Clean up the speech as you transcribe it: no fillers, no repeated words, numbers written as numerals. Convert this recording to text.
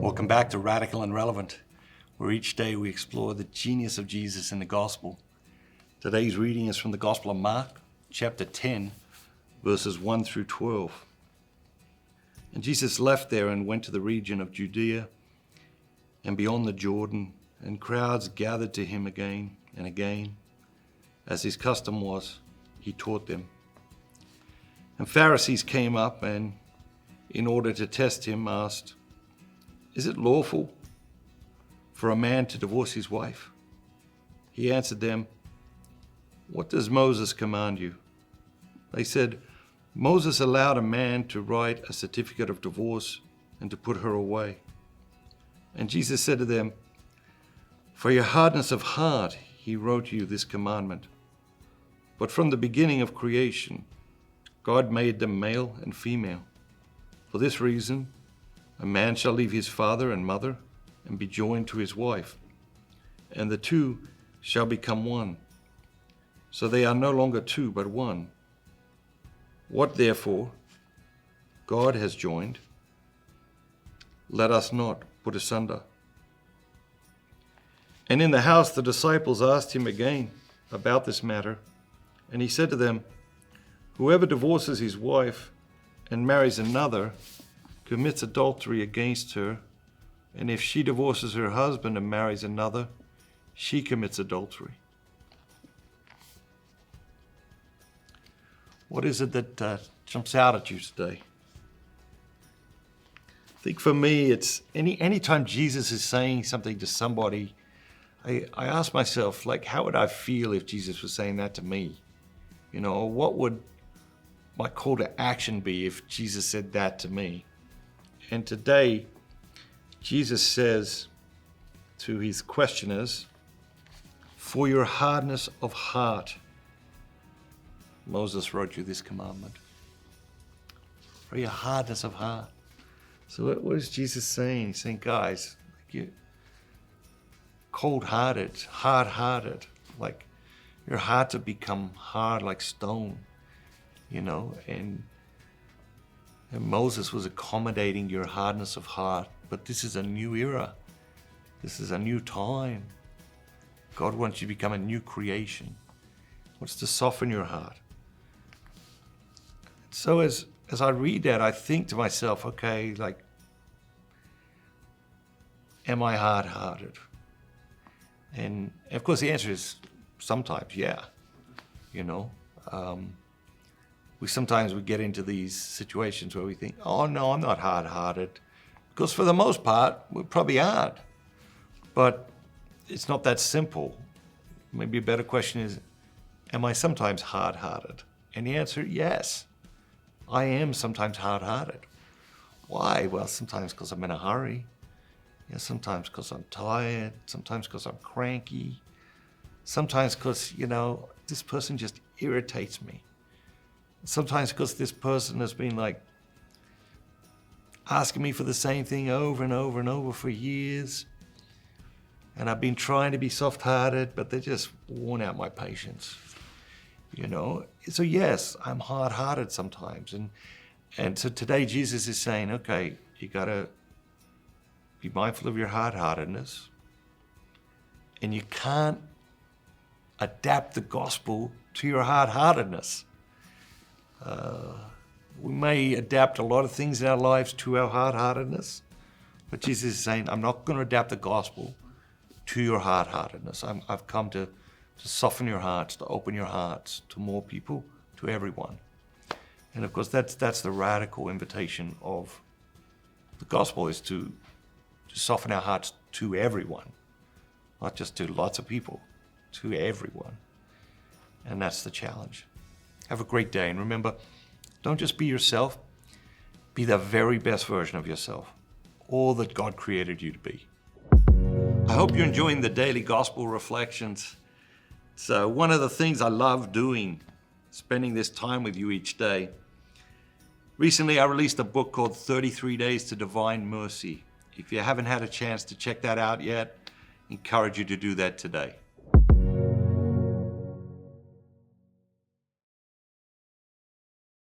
Welcome back to Radical and Relevant, where each day we explore the genius of Jesus in the gospel. Today's reading is from the Gospel of Mark, chapter 10, verses 1 through 12. And Jesus left there and went to the region of Judea and beyond the Jordan, and crowds gathered to him again and again. As his custom was, he taught them. And Pharisees came up and, in order to test him, asked, "Is it lawful for a man to divorce his wife?" He answered them, "What does Moses command you?" They said, "Moses allowed a man to write a certificate of divorce and to put her away." And Jesus said to them, "For your hardness of heart, he wrote you this commandment. But from the beginning of creation, God made them male and female. For this reason, a man shall leave his father and mother and be joined to his wife, and the two shall become one. So they are no longer two, but one. What therefore God has joined, let us not put asunder." And in the house the disciples asked him again about this matter, and he said to them, "Whoever divorces his wife and marries another commits adultery against her, and if she divorces her husband and marries another, she commits adultery." What is it that jumps out at you today? I think for me, it's any time Jesus is saying something to somebody, I ask myself, like, how would I feel if Jesus was saying that to me? You know, what would my call to action be if Jesus said that to me? And today, Jesus says to his questioners, "For your hardness of heart, Moses wrote you this commandment." For your hardness of heart. So what is Jesus saying? He's saying, guys, like, you're cold-hearted, hard-hearted, like your hearts have become hard like stone, you know, and Moses was accommodating your hardness of heart, but this is a new era. This is a new time. God wants you to become a new creation. He wants to soften your heart. So as I read that, I think to myself, okay, like, am I hard-hearted? And of course the answer is sometimes, yeah, you know. Sometimes we get into these situations where we think, oh no, I'm not hard-hearted. Because for the most part, we probably aren't. But it's not that simple. Maybe a better question is, am I sometimes hard-hearted? And the answer, yes. I am sometimes hard-hearted. Why? Well, sometimes because I'm in a hurry. Yeah, sometimes because I'm tired. Sometimes because I'm cranky. Sometimes because, you know, this person just irritates me. Sometimes because this person has been like asking me for the same thing over and over and over for years. And I've been trying to be soft-hearted, but they're just worn out my patience, you know? So yes, I'm hard-hearted sometimes. And so today Jesus is saying, okay, you gotta be mindful of your hard-heartedness. And you can't adapt the gospel to your hard-heartedness. We may adapt a lot of things in our lives to our hard-heartedness, but Jesus is saying, I'm not going to adapt the gospel to your hard-heartedness. I've come to soften your hearts, to open your hearts to more people, to everyone. And of course, that's the radical invitation of the gospel, is to soften our hearts to everyone, not just to lots of people, to everyone. And that's the challenge. Have a great day, and remember, don't just be yourself, be the very best version of yourself, all that God created you to be. I hope you're enjoying the daily gospel reflections. So one of the things I love doing, spending this time with you each day. Recently, I released a book called 33 Days to Divine Mercy. If you haven't had a chance to check that out yet, I encourage you to do that today.